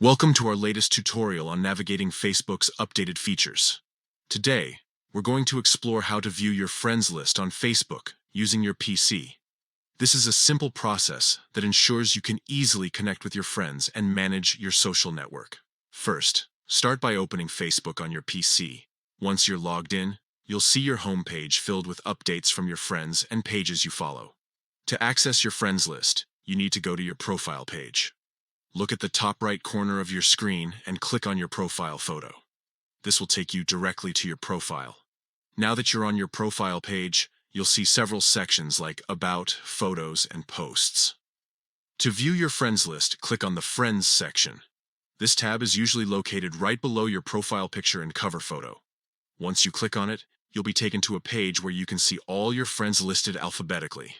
Welcome to our latest tutorial on navigating Facebook's updated features. Today, we're going to explore how to view your friends list on Facebook using your PC. This is a simple process that ensures you can easily connect with your friends and manage your social network. First, start by opening Facebook on your PC. Once you're logged in, you'll see your homepage filled with updates from your friends and pages you follow. To access your friends list, you need to go to your profile page. Look at the top right corner of your screen and click on your profile photo. This will take you directly to your profile. Now that you're on your profile page, you'll see several sections like About, Photos, and Posts. To view your friends list, click on the Friends section. This tab is usually located right below your profile picture and cover photo. Once you click on it, you'll be taken to a page where you can see all your friends listed alphabetically.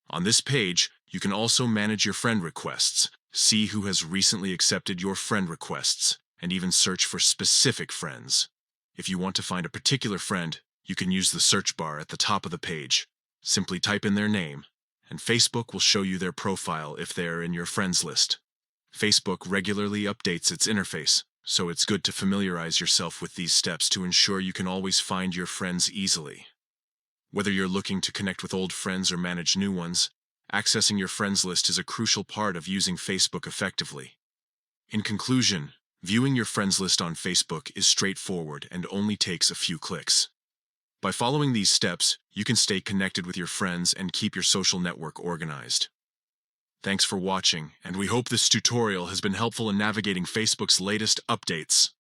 On this page, you can also manage your friend requests, see who has recently accepted your friend requests, and even search for specific friends. If you want to find a particular friend, you can use the search bar at the top of the page. Simply type in their name, and Facebook will show you their profile if they are in your friends list. Facebook regularly updates its interface, so it's good to familiarize yourself with these steps to ensure you can always find your friends easily. Whether you're looking to connect with old friends or manage new ones, accessing your friends list is a crucial part of using Facebook effectively. In conclusion, viewing your friends list on Facebook is straightforward and only takes a few clicks. By following these steps, you can stay connected with your friends and keep your social network organized. Thanks for watching, and we hope this tutorial has been helpful in navigating Facebook's latest updates.